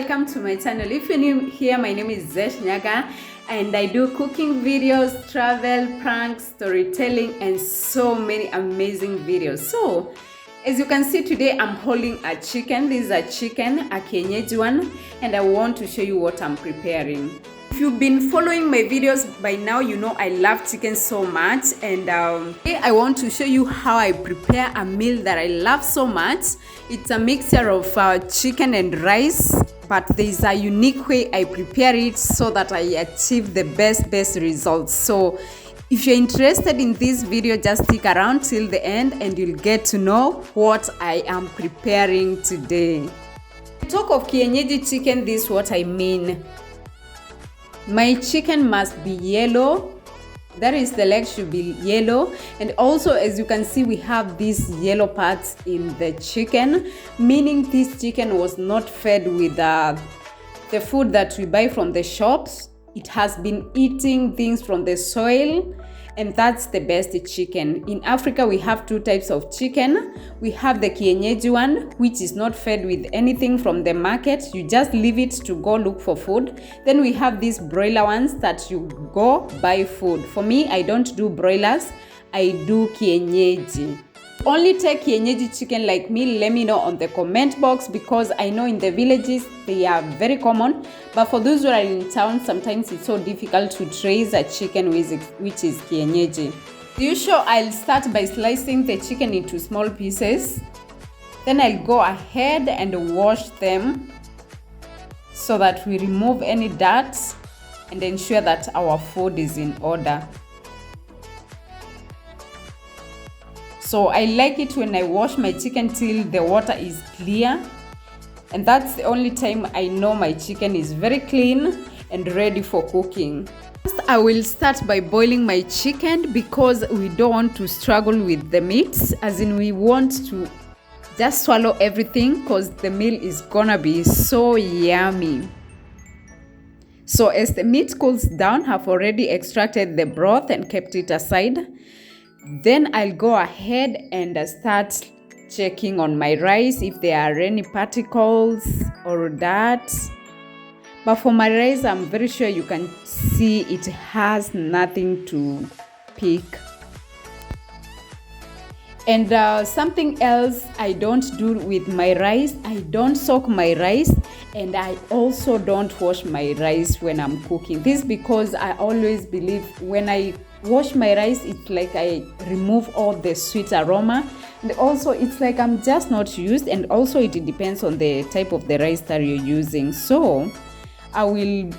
welcome to my channel. If you're new here, my name is Zesh Nyaga and I do cooking videos, travel, pranks, storytelling and so many amazing videos. So as you can see today, I'm holding a chicken. This is a chicken, a kienyeji one, and I want to show you what I'm preparing. If you've been following my videos by now, you know I love chicken so much, and today I want to show you how I prepare a meal that I love so much. It's a mixture of chicken and rice, but there's a unique way I prepare it so that I achieve the best results. So if you're interested in this video, just stick around till the end and you'll get to know what I am preparing today. When I talk of kienyeji chicken, this is what I mean. My chicken must be yellow. That is, the leg should be yellow, and also as you can see we have these yellow parts in the chicken, meaning this chicken was not fed with the food that we buy from the shops. It has been eating things from the soil, and that's the best chicken. In Africa we have two types of chicken. We have the kienyeji one, which is not fed with anything from the market. You just leave it to go look for food. Then we have these broiler ones that you go buy food. For me, I don't do broilers, I do kienyeji. Only take kienyeji chicken like me, let me know on the comment box, because I know in the villages they are very common, but for those who are in town, sometimes it's so difficult to trace a chicken which is kienyeji. Usually I'll start by slicing the chicken into small pieces. Then I'll go ahead and wash them so that we remove any dirt and ensure that our food is in order. So I like it when I wash my chicken till the water is clear, and that's the only time I know my chicken is very clean and ready for cooking. First, I will start by boiling my chicken because we don't want to struggle with the meat, as in we want to just swallow everything because the meal is gonna be so yummy. So as the meat cools down, I've already extracted the broth and kept it aside. Then I'll go ahead and start checking on my rice if there are any particles or dirt. But for my rice, I'm very sure you can see it has nothing to pick. And something else I don't do with my rice, I don't soak my rice, and I also don't wash my rice when I'm cooking. This is because I always believe when I wash my rice, it's like I remove all the sweet aroma, and also it's like I'm just not used, and also it depends on the type of the rice that you're using. So I will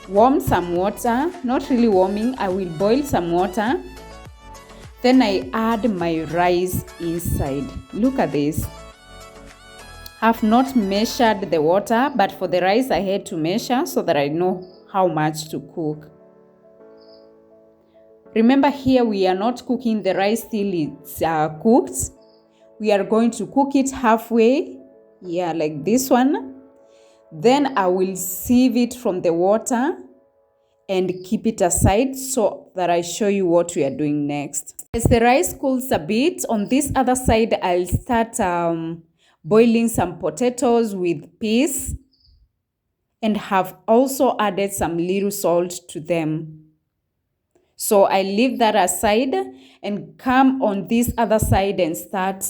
warm some water, not really warming, I will boil some water. Then I add my rice inside. Look at this. I've not measured the water, but for the rice I had to measure so that I know how much to cook. Remember, here we are not cooking the rice till it's cooked. We are going to cook it halfway, yeah, like this one. Then I will sieve it from the water and keep it aside so that I show you what we are doing next. As the rice cools a bit, on this other side I'll start boiling some potatoes with peas, and have also added some little salt to them. So I leave that aside and come on this other side and start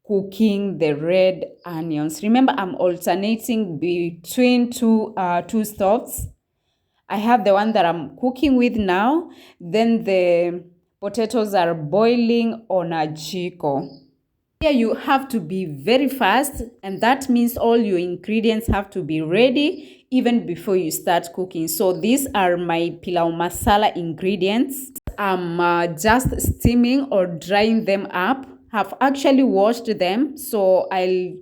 cooking the red onions. Remember, I'm alternating between two stoves. I have the one that I'm cooking with now, then the potatoes are boiling on a jiko. Here you have to be very fast, and that means all your ingredients have to be ready even before you start cooking. So these are my pilau masala ingredients. I'm just steaming or drying them up. I've actually washed them, so I'll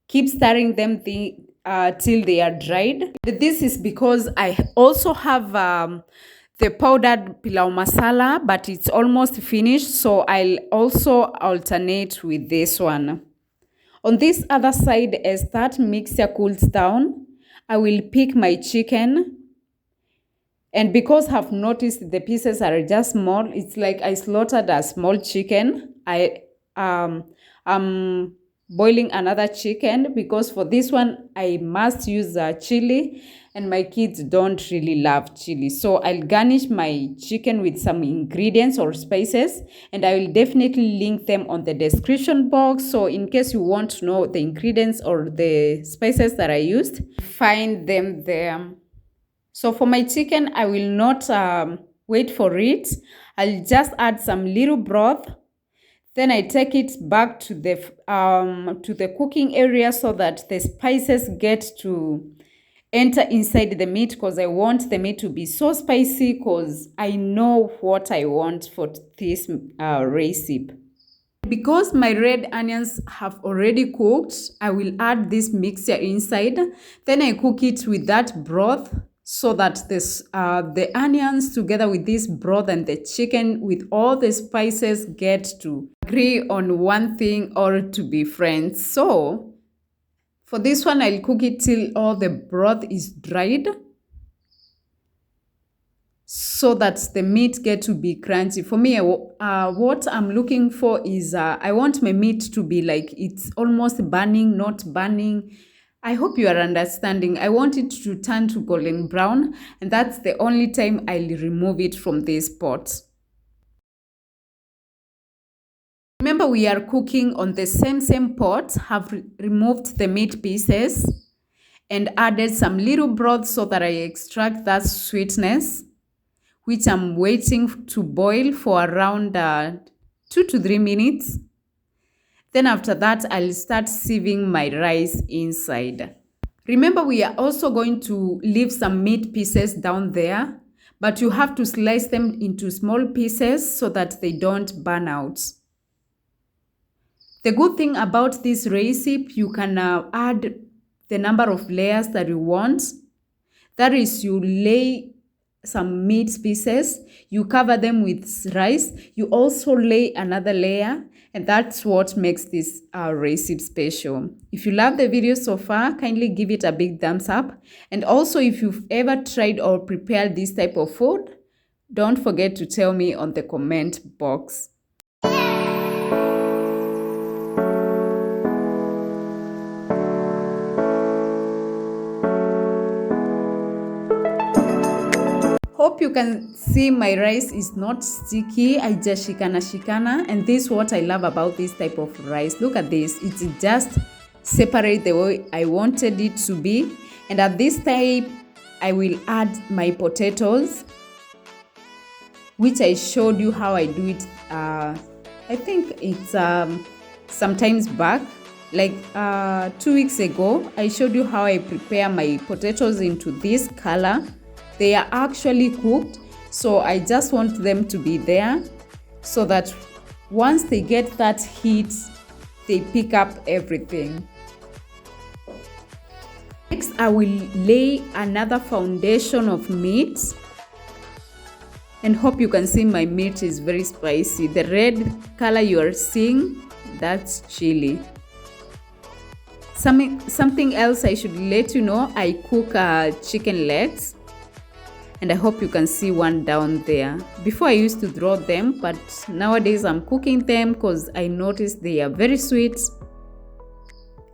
keep stirring them till they are dried. This is because I also have the powdered pilau masala, but it's almost finished, so I'll also alternate with this one. On this other side, as that mixture cools down, I will pick my chicken, and because I've noticed the pieces are just small, it's like I slaughtered a small chicken. I'm boiling another chicken, because for this one I must use chili, and my kids don't really love chili. So I'll garnish my chicken with some ingredients or spices, and I will definitely link them on the description box. So in case you want to know the ingredients or the spices that I used, find them there. So for my chicken, I will not wait for it. I'll just add some little broth. Then I take it back to the cooking area so that the spices get to enter inside the meat, because I want the meat to be so spicy, because I know what I want for this recipe. Because my red onions have already cooked, I will add this mixture inside. Then I cook it with that broth, so that the onions together with this broth and the chicken with all the spices get to agree on one thing, or to be friends. So for this one, I'll cook it till all the broth is dried, so that the meat get to be crunchy. For me, what I'm looking for is I want my meat to be like it's almost burning, not burning. I hope you are understanding. I want it to turn to golden brown, and that's the only time I'll remove it from this pot. Remember, we are cooking on the same pot. Have removed the meat pieces and added some little broth so that I extract that sweetness, which I'm waiting to boil for around 2 to 3 minutes. Then after that, I'll start sieving my rice inside. Remember, we are also going to leave some meat pieces down there, but you have to slice them into small pieces so that they don't burn out. The good thing about this recipe, you can add the number of layers that you want. That is, you lay some meat pieces, you cover them with rice, you also lay another layer, and that's what makes this recipe special. If you love the video so far, kindly give it a big thumbs up. And also, if you've ever tried or prepared this type of food, don't forget to tell me on the comment box. Hope you can see my rice is not sticky. I just shikana, and this is what I love about this type of rice. Look at this, it's just separate the way I wanted it to be. And at this time, I will add my potatoes, which I showed you how I do it. I think it's sometimes back, like 2 weeks ago. I showed you how I prepare my potatoes into this color. They are actually cooked, so I just want them to be there so that once they get that heat, they pick up everything. Next, I will lay another foundation of meat, and hope you can see my meat is very spicy. The red color you are seeing, that's chili. Something else I should let you know, I cook chicken legs. And I hope you can see one down there. Before I used to draw them, but nowadays I'm cooking them because I noticed they are very sweet.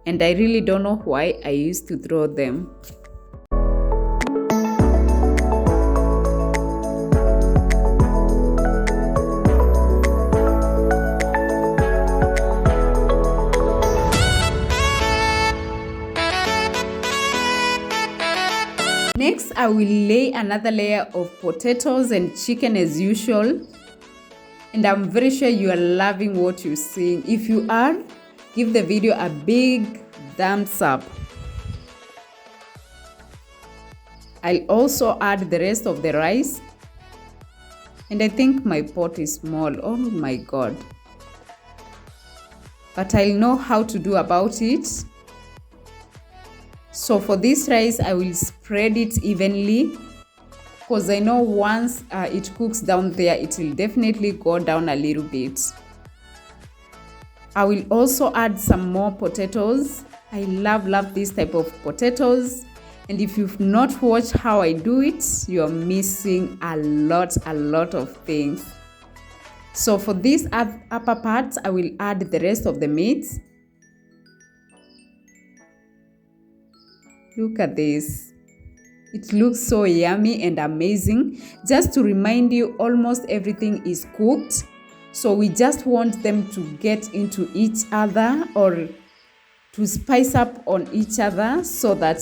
And I really don't know why I used to draw them. Next, I will lay another layer of potatoes and chicken as usual. And I'm very sure you are loving what you're seeing. If you are, give the video a big thumbs up. I'll also add the rest of the rice. And I think my pot is small. Oh my God. But I'll know how to do about it. So for this rice, I will spread it evenly, because I know once it cooks down there, it will definitely go down a little bit. I will also add some more potatoes. I love this type of potatoes. And if you've not watched how I do it, you're missing a lot of things. So for this upper part, I will add the rest of the meat. Look at this. It looks so yummy and amazing. Just to remind you, almost everything is cooked. So we just want them to get into each other or to spice up on each other so that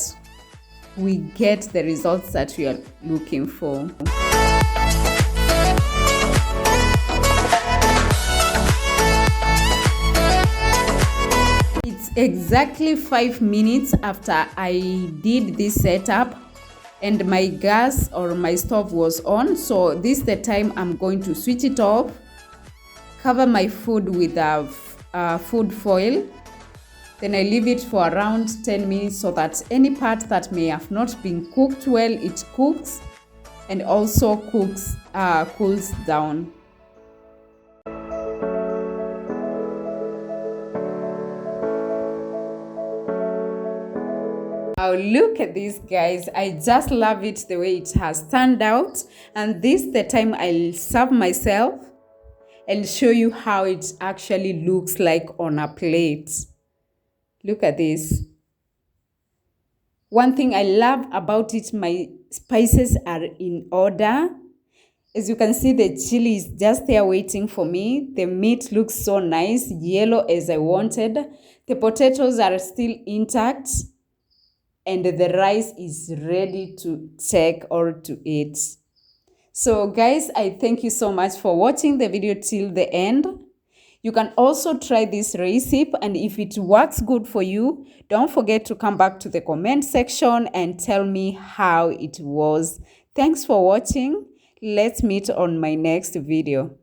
we get the results that we are looking for. It's exactly 5 minutes after I did this setup and my gas or my stove was on. So this is the time I'm going to switch it off, cover my food with food foil. Then I leave it for around 10 minutes so that any part that may have not been cooked well, it cooks and also cools down. Oh, look at this, guys. I just love it the way it has turned out. And this is the time I'll serve myself and show you how it actually looks like on a plate. Look at this. One thing I love about it, my spices are in order. As you can see, the chili is just there waiting for me. The meat looks so nice, yellow as I wanted. The potatoes are still intact. And the rice is ready to take or to eat. So guys, I thank you so much for watching the video till the end. You can also try this recipe, and if it works good for you, don't forget to come back to the comment section and tell me how it was. Thanks for watching. Let's meet on my next video.